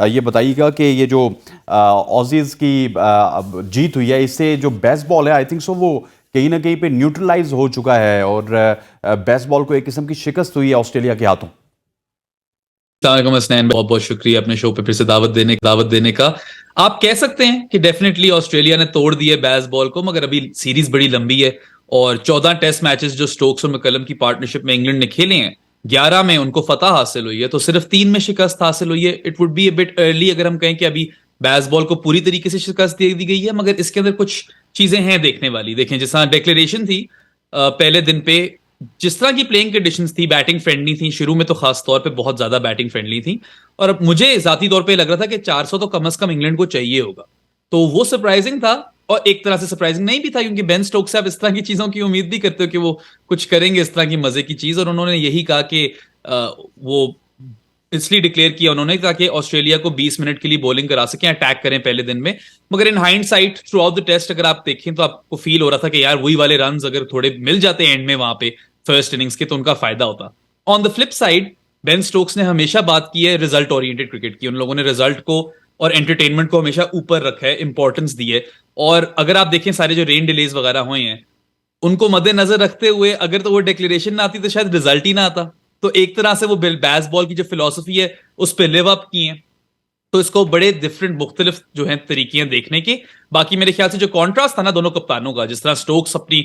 ये बताइएगा कि ये जो ऑजीज की जीत हुई है, इससे जो बेसबॉल है आई थिंक सो वो कहीं ना कहीं पे न्यूट्रलाइज हो चुका है और बेसबॉल को एक किस्म की शिकस्त हुई है ऑस्ट्रेलिया के हाथों। हसनैन, बहुत बहुत शुक्रिया अपने शो पे फिर से दावत देने का। आप कह सकते हैं कि डेफिनेटली ऑस्ट्रेलिया ने तोड़ दिए बेसबॉल को, मगर अभी सीरीज बड़ी लंबी है और 14 टेस्ट मैचेस जो स्टोक्स और मैकलम की पार्टनरशिप में इंग्लैंड ने खेले हैं, 11 में उनको फतह हासिल हुई है, तो सिर्फ 3 में शिकस्त हासिल हुई है। It would be a bit early अगर हम कहें कि अभी बेसबॉल को पूरी तरीके से शिकस्त दे दी गई है, मगर इसके अंदर कुछ चीजें हैं देखने वाली। देखें, जिस तरह डिक्लेरेशन थी पहले दिन पे, जिस तरह की प्लेइंग कंडीशंस थी, बैटिंग फ्रेंडली थी शुरू में, तो खास तौर पे बहुत ज्यादा बैटिंग फ्रेंडली थी। और अब मुझे जाती तौर पे लग रहा था कि 400 तो कम से कम इंग्लैंड को चाहिए होगा, तो वो सरप्राइजिंग था। और एक तरह से सरप्राइजिंग नहीं भी था, क्योंकि बेन स्टोक्स से आप इस तरह की चीजों की उम्मीद भी करते हो कि वो कुछ करेंगे इस तरह की मजे की चीज, और उन्होंने यही कहा कि वो इसलिए डिक्लेयर किया उन्होंने ताकि ऑस्ट्रेलिया को 20 मिनट के लिए बॉलिंग करा सकें, अटैक करें पहले दिन में। मगर in hindsight throughout the test अगर आप देखें तो आपको फील हो रहा था कि यार वही वाले रन्स अगर थोड़े मिल जाते एंड में वहां पे फर्स्ट इनिंग्स के, तो उनका फायदा होता। On the flip side, Ben Stokes ने हमेशा बात की है रिजल्ट ओरिएंटेड क्रिकेट की। उन लोगों ने रिजल्ट को और एंटरटेनमेंट को हमेशा ऊपर रखा है, इंपॉर्टेंस दी है। और अगर आप देखें सारे जो रेन डिलेज वगैरह हुए हैं, उनको मद्देनजर रखते हुए अगर तो वो डिक्लेरेशन ना आती तो शायद रिजल्ट ही ना आता। तो एक तरह से वो बेसबॉल की जो फिलॉसफी है उस पर लिव अप किए हैं। तो इसको बड़े डिफरेंट मुख्तलिफ जो है तरीके हैं देखने के। बाकी मेरे ख्याल से जो कॉन्ट्रास्ट था ना दोनों कप्तानों का, जिस तरह स्टोक्स अपनी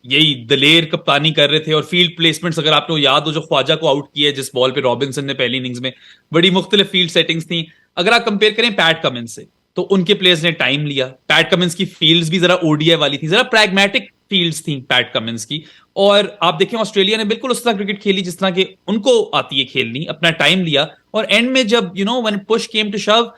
यही दलेर कप्तानी कर रहे थे, और फील्ड प्लेसमेंट्स अगर आपको याद हो, जो ख्वाजा को आउट किया है जिस बॉल पे रॉबिन्सन ने पहली इनिंग्स में, बड़ी मुख्तलिफ फील्ड सेटिंग्स थी। अगर आप कंपेयर करें पैट कमिंस से, तो उनके प्लेयर्स ने टाइम लिया। पैट कमिंस की फील्ड्स भी जरा ओडीआई वाली थी, जरा प्रैग्मेटिक फील्ड्स थी पैट कमिंस की। और आप देखें ऑस्ट्रेलिया ने बिल्कुल उस तरह क्रिकेट खेली जिस तरह के उनको आती है खेलनी, अपना टाइम लिया। और एंड में जब व्हेन पुश केम टू शव,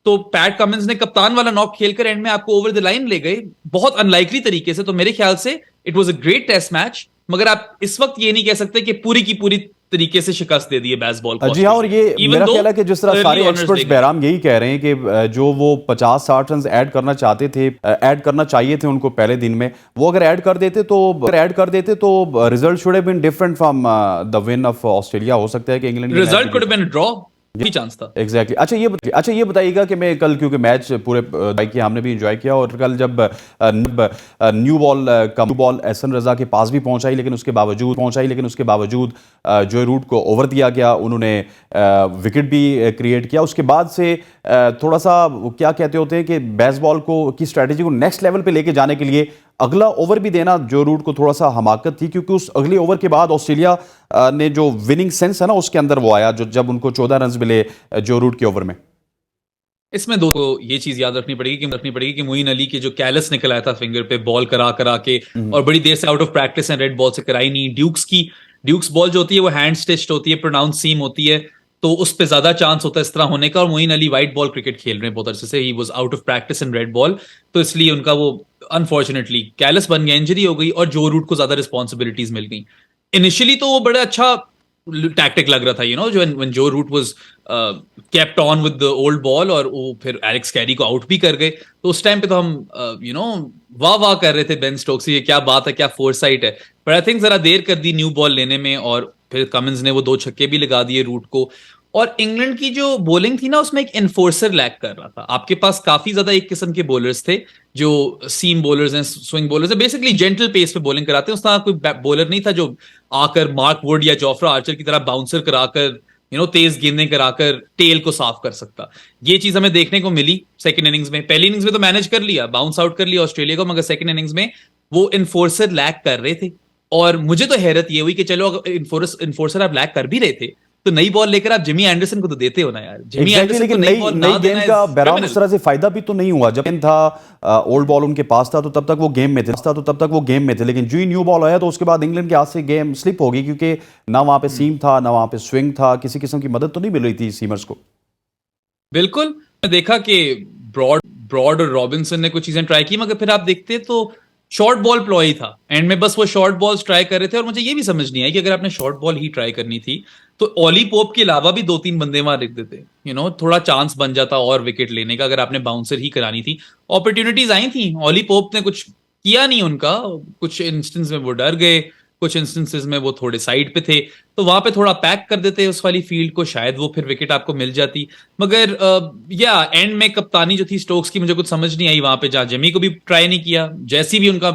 तो पैट कमिंस ने कप्तान वाला नॉक खेलकर एंड में आपको ओवर द लाइन ले गए, बहुत अनलाइकली तरीके से। तो मेरे ख्याल से it was a great test match, मगर आप इस वक्त ये नहीं कह सकते कि पूरी की पूरी तरीके से शिकस्त दे दी है बेसबॉल को। जी हाँ, और ये मेरा ख्याल है कि जिस तरह सारे एक्सपर्ट्स बहराम यही कह रहे हैं कि जो वो 50-60 रन ऐड करना चाहते थे, ऐड करना चाहिए थे उनको पहले दिन में, वो अगर ऐड कर देते तो result should have been different from the win of Australia. हो सकता है कि England result could have been draw भी चांस था। एग्जैक्टली अच्छा ये बताइएगा कि मैं कल, क्योंकि मैच पूरे किया, हमने भी एंजॉय किया, और कल जब न्यू बॉल एहसन रजा के पास भी पहुंचाई, लेकिन उसके बावजूद जो रूट को ओवर दिया गया, उन्होंने विकेट भी क्रिएट किया। उसके बाद से थोड़ा सा क्या कहते होते हैं कि बेसबॉल को की स्ट्रैटेजी को नेक्स्ट लेवल पे लेके जाने के लिए अगला ओवर भी देना जो रूट को थोड़ा सा हमाकत थी, क्योंकि उस अगले ओवर के बाद ऑस्ट्रेलिया ने जो विनिंग सेंस है ना उसके अंदर वो आया, जो जब उनको 14 रन मिले जो रूट के ओवर में। इसमें दो को ये चीज याद रखनी पड़ेगी कि मोइन अली के जो कैलस निकल आया था फिंगर पे बॉल करा करा के, और बड़ी देर से आउट ऑफ प्रैक्टिस है, रेड बॉल से कराई नहीं। ड्यूक्स बॉल जो होती है वो हैंड स्टिच्ड होती है, प्रोनाउंस सीम होती है, तो उस पर ज्यादा चांस होता है इस तरह होने का। और Moeen Ali white ball cricket खेल रहे हैं बहुत अरसे से, he was out of practice in red ball, तो इसलिए उनका वो अनफॉर्चुनेटली कैलस बन गया, इंजरी हो गई, और जो रूट को ज्यादा रिस्पॉन्सिबिलिटीज मिल गई। इनिशियली तो वो बड़ा अच्छा टैक्टिक लग रहा था, जो when Joe Root was kept on with the old ball, और वो फिर एलेक्स कैरी को आउट भी कर गए। तो उस टाइम पे तो हम वाह वाह कर रहे थे बेन स्टोक्स, ये क्या बात है, क्या फोरसाइट है। पर आई थिंक जरा देर कर दी न्यू बॉल लेने में, और फिर कमिंस ने वो 2 छक्के भी लगा दिए रूट को। और इंग्लैंड की जो बॉलिंग थी ना, उसमें एक एनफोर्सर लैक कर रहा था। आपके पास काफी ज्यादा एक किस्म के बॉलर्स थे जो सीम बॉलर्स हैं, स्विंग बॉलर्स हैं, बेसिकली जेंटल पेस पे बॉलिंग कराते हैं। उस तरह कोई बॉलर नहीं था जो आकर मार्क वुड या जोफ्रा आर्चर की तरह बाउंसर कराकर तेज गेंदें कराकर टेल को साफ कर सकता। ये चीज हमें देखने को मिली सेकंड इनिंग्स में। पहली इनिंग्स में तो मैनेज कर लिया, बाउंस आउट कर लिया ऑस्ट्रेलिया को, मगर सेकंड इनिंग्स में वो इन्फोर्सर लैक कर रहे थे। और मुझे तो हैरत ये हुई कि चलो अगर इन्फोर्सर आप लैक कर भी रहे थे, तो नई बॉल लेकर आप जिमी एंडरसन को तो देते हो ना यार। जिमी एंडरसन को नई बॉल ना देना का बहरहाल उस तरह से फायदा भी तो नहीं हुआ। जब था ओल्ड बॉल उनके पास था तो तब तक वो गेम में थे, लेकिन जो ही न्यू बॉल आया तो उसके बाद इंग्लैंड के हाथ से गेम स्लिप हो गई, क्योंकि ना वहां पे सीम था, ना वहां पे स्विंग था, किसी किस्म की मदद तो नहीं मिल रही थी सीमर्स को। बिल्कुल, देखा कि ब्रॉड और रॉबिन्सन ने कुछ चीजें ट्राई की, मगर फिर आप देखते तो शॉर्ट बॉल प्लॉय था एंड में, बस वो शॉर्ट बॉल्स ट्राई कर रहे थे। और मुझे ये भी समझ नहीं आई कि अगर आपने शॉर्ट बॉल ही ट्राई करनी थी तो ऑली पोप के अलावा भी 2-3 बंदे वहां लिख देते, थोड़ा चांस बन जाता और विकेट लेने का, अगर आपने बाउंसर ही करानी थी। अपॉर्चुनिटीज आई थी, ऑली पोप ने कुछ किया नहीं उनका, कुछ इंस्टेंस में वो डर गए, कुछ इंस्टेंसेस में वो थोड़े साइड पे थे, तो वहां पे थोड़ा पैक कर देते उस वाली फील्ड को, शायद वो फिर विकेट आपको मिल जाती। मगर या एंड में कप्तानी जो थी स्टोक्स की मुझे कुछ समझ नहीं आई वहां पे, जहां जमी को भी ट्राई नहीं किया, जैसी भी उनका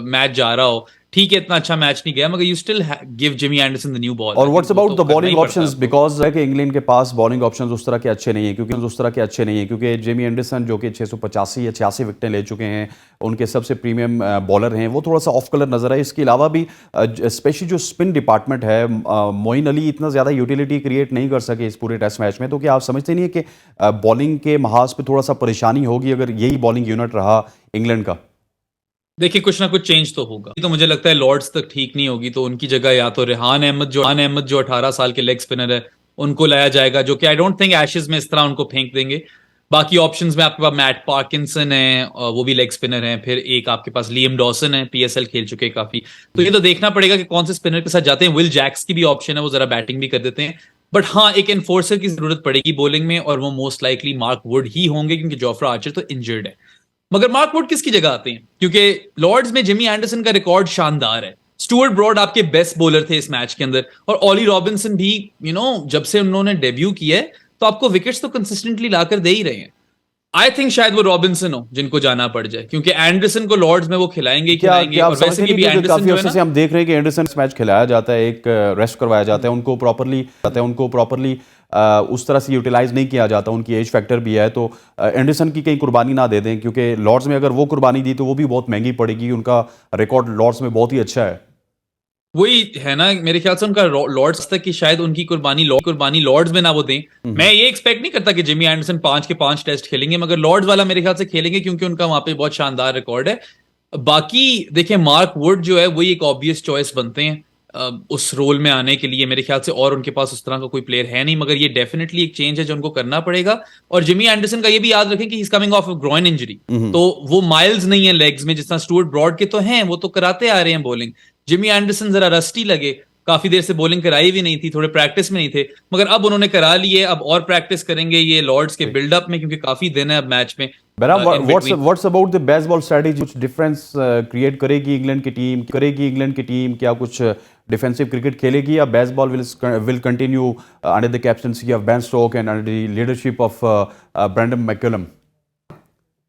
मैच जा रहा हो, ठीक है इतना अच्छा मैच नहीं गया, मगर you still give Jimmy Anderson the new ball. और what's about the bowling options, because है कि इंग्लैंड के पास बॉलिंग ऑप्शंस उस तरह के अच्छे नहीं है, क्योंकि जेमी एंडरसन जो कि 685 या 86 विकेटें ले चुके हैं, उनके सबसे प्रीमियम बॉलर हैं, वो थोड़ा सा ऑफ कलर नजर है। इसके अलावा भी स्पेशली जो स्पिन डिपार्टमेंट है, मोइन अली इतना ज़्यादा यूटिलिटी क्रिएट नहीं कर सके इस पूरे टेस्ट मैच में। तो क्या आप समझते नहीं है कि बॉलिंग के महाज पे थोड़ा सा परेशानी होगी अगर यही बॉलिंग यूनिट रहा इंग्लैंड का? देखिए कुछ ना कुछ चेंज तो होगा, तो मुझे लगता है लॉर्ड्स तक ठीक नहीं होगी, तो उनकी जगह या तो रेहान अहमद जो 18 साल के लेग स्पिनर है उनको लाया जाएगा, जो कि आई डोंट थिंक एशेज में इस तरह उनको फेंक देंगे। बाकी ऑप्शंस में आपके पास मैट पार्किंसन है, वो भी लेग स्पिनर है, फिर एक आपके पास लियम डॉसन है, पीएसएल खेल चुके हैं काफी, तो ये तो देखना पड़ेगा कि कौन से स्पिनर के साथ जाते हैं। विल जैक्स की भी ऑप्शन है, वो जरा बैटिंग भी कर देते हैं, बट हाँ एक एनफोर्सर की जरूरत पड़ेगी बॉलिंग में, और वो most likely Mark would he होंगे, क्योंकि जोफ्रा आर्चर तो इंजर्ड है। मगर मार्क वुड किसकी जगह आते हैं, क्योंकि लॉर्ड्स में जिमी एंडरसन का रिकॉर्ड शानदार है, स्टुअर्ट ब्रॉड आपके बेस्ट बॉलर थे इस मैच के अंदर, और ऑली रॉबिन्सन भी जब से उन्होंने डेब्यू किया है तो आपको विकेट्स तो कंसिस्टेंटली लाकर दे ही रहे हैं। आई थिंक शायद वो रॉबिन्सन हो जिनको जाना पड़ जाए, क्योंकि एंडरसन को लॉर्ड्स में वो खिलाएंगे क्या और वैसे भी एंडरसन काफी जो है अर्से ना, से हम देख रहे हैं कि एंडरसन मैच खिलाया जाता है, एक रेस्ट करवाया जाता है, उनको प्रॉपरली उस तरह से यूटिलाइज नहीं किया जाता, उनकी एज फैक्टर भी है। तो एंडरसन की कहीं कुर्बानी ना दे दें, क्योंकि लॉर्ड्स में अगर वो कुर्बानी दी तो वो भी बहुत महंगी पड़ेगी, उनका रिकॉर्ड लॉर्ड्स में बहुत ही अच्छा है। वही है ना, मेरे ख्याल से उनका लॉर्ड्स तक की शायद उनकी कुर्बानी लॉर्ड्स में ना वो दें। मैं ये एक्सपेक्ट नहीं करता कि जिमी एंडरसन 5 के 5 टेस्ट खेलेंगे, मगर लॉर्ड्स वाला मेरे ख्याल से खेलेंगे, क्योंकि उनका वहां पे बहुत शानदार रिकॉर्ड है। बाकी देखिए मार्क वुड जो है वही एक ऑब्वियस चॉइस बनते हैं उस रोल में आने के लिए मेरे ख्याल से, और उनके पास उस तरह का कोई प्लेयर है नहीं, मगर ये डेफिनेटली एक चेंज है जो उनको करना पड़ेगा। और जिमी एंडरसन का ये भी याद रखें कि is coming of groin injury, तो वो माइल्स नहीं है लेग्स में, जिस तरह स्टुअर्ट ब्रॉड के तो हैं, वो तो कराते आ रहे हैं बॉलिंग। जिमी एंडरसन जरा रस्टी लगे, काफी देर से बॉलिंग कराई भी नहीं थी, थोड़े प्रैक्टिस में नहीं थे, मगर अब उन्होंने करा लिए, अब और प्रैक्टिस करेंगे ये लॉर्ड्स के बिल्डअप में, क्योंकि काफी दिन है अब मैच में। What's about the Bazball strategy, कुछ डिफरेंस क्रिएट करेगी इंग्लैंड की टीम? क्या कुछ डिफेंसिव क्रिकेट खेलेगी, या Bazball will continue under the captaincy of Ben Stokes and under the leadership of Brendon McCullum?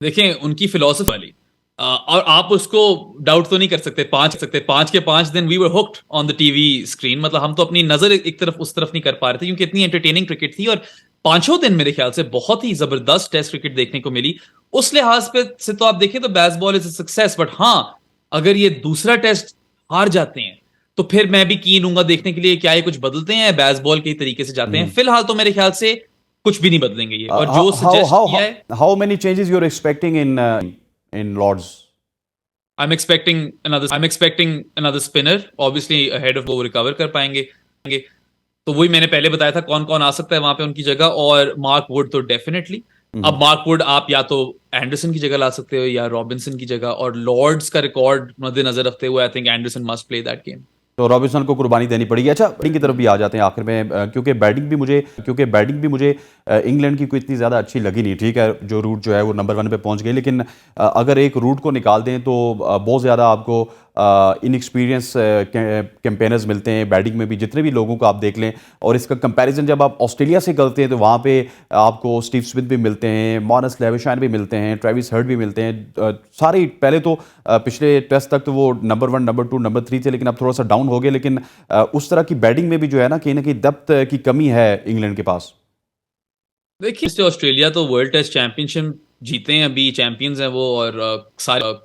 देखें उनकी फिलॉसफी वाली, और आप उसको डाउट तो नहीं कर सकते। 5 के 5 दिन we were hooked on the TV screen, मतलब हम तो अपनी नजर एक तरफ उस तरफ नहीं कर पा रहे थे, क्योंकि इतनी एंटरटेनिंग क्रिकेट थी, और पांचों दिन मेरे ख्याल से बहुत ही जबरदस्त टेस्ट क्रिकेट देखने को मिली। उस लिहाज पे से तो आप देखें तो baseball is a success, but हाँ अगर ये दूसरा टेस्ट हार जाते हैं तो फिर मैं भी कीन हूंगा देखने के लिए, क्या ये कुछ बदलते हैं, बेसबॉल के तरीके से जाते हैं। फिलहाल तो मेरे ख्याल से कुछ भी नहीं बदलेंगे ये, और जो सजेस्ट किया है। How many changes you are expecting in Lords? I'm expecting another spinner, obviously ahead of वो recover कर पाएंगे। तो वही मैंने पहले बताया था कौन कौन आ सकता है वहां पे उनकी जगह, और मार्क वुड तो डेफिनेटली। अब मार्क वुड आप या तो एंडरसन की जगह ला सकते हो या रॉबिन्सन की जगह, और लॉर्ड्स का रिकॉर्ड मद्देनजर रखते हुए I think Anderson must play that game. तो रॉबिन्सन को कुर्बानी देनी पड़ेगी। अच्छा, बैटिंग की तरफ भी आ जाते हैं आखिर में, क्योंकि बैटिंग भी मुझे इंग्लैंड की कोई इतनी ज़्यादा अच्छी लगी नहीं। ठीक है, जो रूट जो है वो नंबर 1 पे पहुंच गए, लेकिन अगर एक रूट को निकाल दें तो बहुत ज़्यादा आपको इनएक्सपीरियंस कैंपेनर्स मिलते हैं बैटिंग में भी, जितने भी लोगों को आप देख लें। और इसका कंपैरिजन जब आप ऑस्ट्रेलिया से करते हैं तो वहाँ पे आपको स्टीव स्मिथ भी मिलते हैं, मार्नस लेविशाइन भी मिलते हैं, ट्रेविस हर्ट भी मिलते हैं। सारे पहले तो पिछले टेस्ट तक तो वो नंबर 1, नंबर 2, नंबर 3 थे, लेकिन अब थोड़ा सा डाउन हो गए। लेकिन उस तरह की बैटिंग में भी जो है ना कहीं डेप्थ की कमी है इंग्लैंड के पास। देखिए ऑस्ट्रेलिया तो वर्ल्ड टेस्ट चैंपियनशिप जीते हैं, अभी चैंपियंस हैं वो, और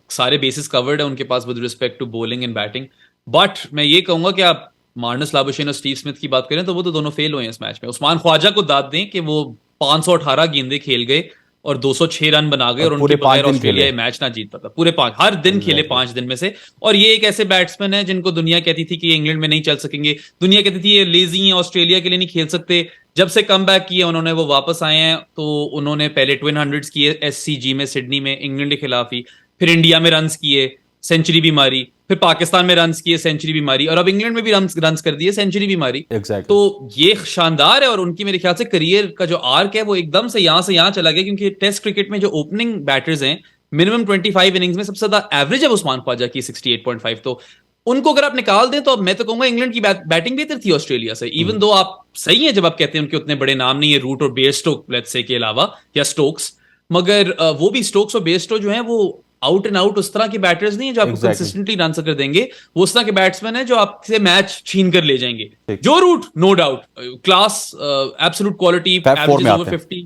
सारे बेसिस कवर्ड है उनके पास with respect to bowling and batting. But मैं ये कहूंगा कि आप मार्नस लाबुशेन और स्टीव स्मिथ की बात करें तो वो तो दोनों फेल हुए हैं इस मैच में। उस्मान ख्वाजा को दाद दें कि वो 518 गेंदें खेल गए और 206 रन बना गए, और उनके बगैर ऑस्ट्रेलिया मैच ना जीत पाता। पूरे 5 हर दिन खेले 5 दिन में से। और ये एक ऐसे बैट्समैन है जिनको दुनिया कहती थी कि ये इंग्लैंड में नहीं चल सकेंगे, दुनिया कहती थी ये लेजी हैं, ऑस्ट्रेलिया के लिए नहीं खेल सकते। जब से कम बैक किए उन्होंने, वो वापस आए हैं, तो उन्होंने पहले ट्विन हंड्रेड्स किए एससीजी में सिडनी में इंग्लैंड के खिलाफ ही, फिर इंडिया में रन्स किए, सेंचुरी भी मारी, फिर पाकिस्तान में रन्स किए, सेंचुरी भी मारी, और अब इंग्लैंड में भी रन्स कर दिए, सेंचुरी भी मारी। तो ये शानदार है, और उनकी मेरे ख्याल से करियर का जो आर्क है वो एकदम से यहां चला गया, क्योंकि टेस्ट क्रिकेट में जो ओपनिंग बैटर्स हैं मिनिमम 25 इनिंग्स में सबसे ज्यादा एवरेज है उस्मान ख्वाजा की 68.5। तो उनको अगर आप निकाल दें तो मैं तो कहूंगा इंग्लैंड की बैटिंग बेहतर थी ऑस्ट्रेलिया से। इवन दो आप सही हैं जब आप कहते हैं उनके उतने बड़े नाम नहीं है रूट और बेयरस्टो लेट्स से के अलावा, या स्टोक्स, मगर वो भी स्टोक्स और बेयरस्टो जो हैं वो आउट एंड आउट उस तरह के बैटर्स नहीं है जो आपको कंसिस्टेंटली रन कर देंगे। वो उस तरह के बैट्समैन है जो आपसे मैच छीन कर ले जाएंगे। Joe Root no doubt class, absolute quality, averages over 50,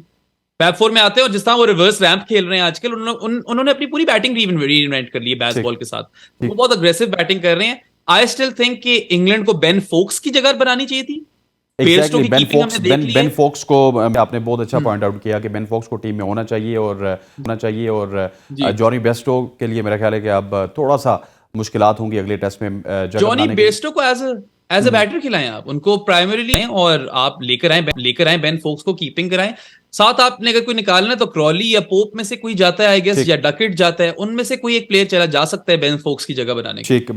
fab 4 में आते हैं। और जिस तरह वो रिवर्स रैंप खेल रहे हैं आजकल, उन्होंने अपनी पूरी बैटिंग रीइन्वेंट कर ली है बेसबॉल के साथ। वो बहुत अग्रेसिव बैटिंग कर रहे हैं। आई स्टिल थिंक कि इंग्लैंड को बेन फोक्स की जगह बनानी चाहिए थी। Exactly, बेन फोक्स को आपने बहुत अच्छा पॉइंट आउट किया कि बेन फोक्स को टीम में होना चाहिए और जॉनी बेस्टो के लिए मेरा ख्याल है कि अब थोड़ा सा मुश्किलात होंगी अगले टेस्ट में जॉनी बेस्टो को एज अ बैटर खिलाएं आप, उनको प्राइमरीली, और आप लेकर आए बेन फोक्स को कीपिंग कराएं। साथ आपने अगर कोई निकालना है तो क्रॉली या पोप में से कोई जाता है आई गेस, या डकेट जाता है, उनमें से कोई एक प्लेयर चला जा सकता है बेन फोक्स की जगह बनाने के।